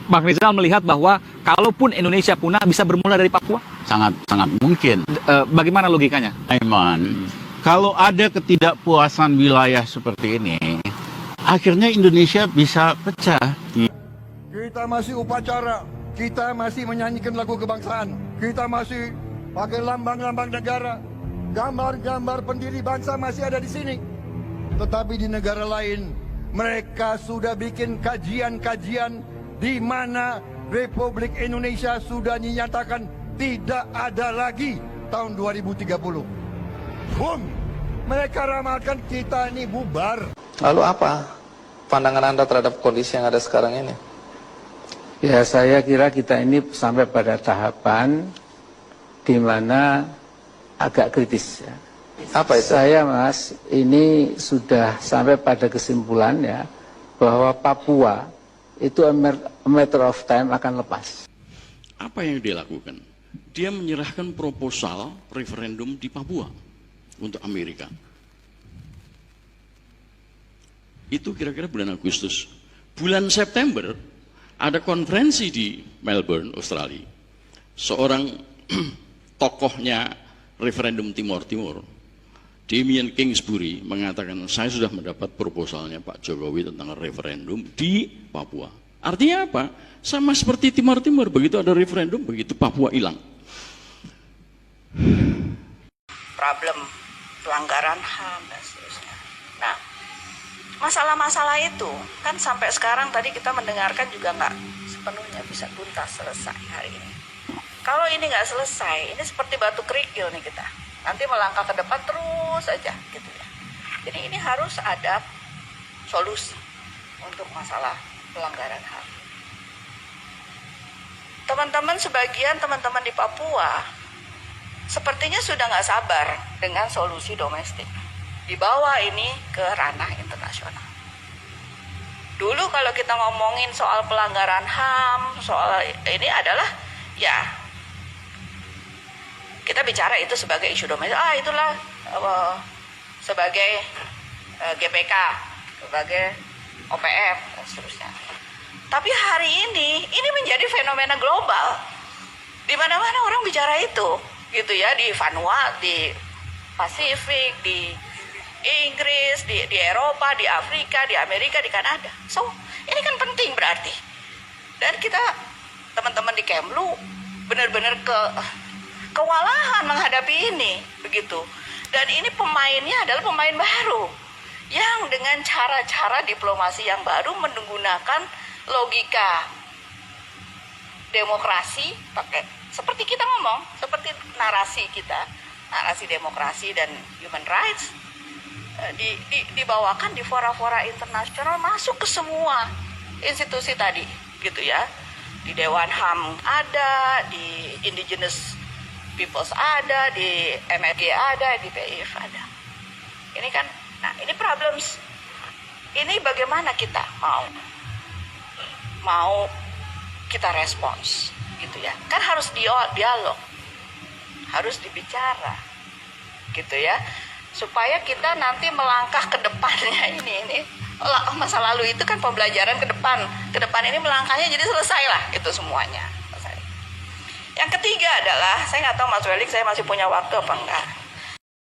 Bang Rizal melihat bahwa kalaupun Indonesia punah bisa bermula dari Papua? Sangat mungkin. Bagaimana logikanya? Aiman, kalau ada ketidakpuasan wilayah seperti ini, akhirnya Indonesia bisa pecah. Kita masih upacara, kita masih menyanyikan lagu kebangsaan, kita masih pakai lambang-lambang negara, gambar-gambar pendiri bangsa masih ada di sini. Tetapi di negara lain, mereka sudah bikin kajian-kajian di mana Republik Indonesia sudah dinyatakan tidak ada lagi tahun 2030. Boom! Mereka ramalkan kita ini bubar. Lalu apa pandangan Anda terhadap kondisi yang ada sekarang ini? Ya, saya kira kita ini sampai pada tahapan di mana agak kritis ya. Apa itu? Saya Mas, ini sudah sampai pada kesimpulan ya bahwa Papua itu a matter of time akan lepas. Apa yang dia lakukan? Dia menyerahkan proposal referendum di Papua untuk Amerika. Itu kira-kira bulan Agustus. Bulan September ada konferensi di Melbourne, Australia. Seorang tokohnya referendum Timor Timur, Damien Kingsbury, mengatakan saya sudah mendapat proposalnya Pak Jokowi tentang referendum di Papua. Artinya apa? Sama seperti Timor Timur, begitu ada referendum, begitu Papua hilang. Problem pelanggaran HAM dan seterusnya. Nah, masalah-masalah itu kan sampai sekarang tadi kita mendengarkan juga nggak sepenuhnya bisa tuntas selesai hari ini. Kalau ini nggak selesai, ini seperti batu kerikil nih kita. Nanti melangkah ke depan terus aja gitu ya. Jadi ini harus ada solusi untuk masalah pelanggaran HAM. Sebagian teman-teman di Papua sepertinya sudah nggak sabar dengan solusi domestik. Dibawa ini ke ranah internasional. Dulu kalau kita ngomongin soal pelanggaran HAM, soal ini adalah ya kita bicara itu sebagai isu domestik. Itulah sebagai GPK, sebagai OPM dan seterusnya. Tapi hari ini menjadi fenomena global. Di mana-mana orang bicara itu, gitu ya, di Vanuatu, di Pasifik, di Inggris, di Eropa, di Afrika, di Amerika, di Kanada. So, ini kan penting berarti. Dan kita, teman-teman di Kemlu, benar-benar kewalahan menghadapi ini, begitu. Dan ini pemainnya adalah pemain baru, yang dengan cara-cara diplomasi yang baru menggunakan logika demokrasi, pakai seperti kita ngomong, seperti narasi kita, narasi demokrasi dan human rights, dibawakan di fora-fora internasional, masuk ke semua institusi tadi, gitu ya. Di Dewan HAM ada, di Indigenous Peoples ada, di MRG ada, di PIF ada. Ini kan, nah ini problems. Ini bagaimana kita mau kita respons, gitu ya. Kan harus dialog, harus dibicara, gitu ya. Supaya kita nanti melangkah ke depannya ini masa lalu itu kan pembelajaran ke depan ini melangkahnya jadi selesai lah itu semuanya. Yang ketiga adalah, saya nggak tahu Mas Welik saya masih punya waktu apa enggak.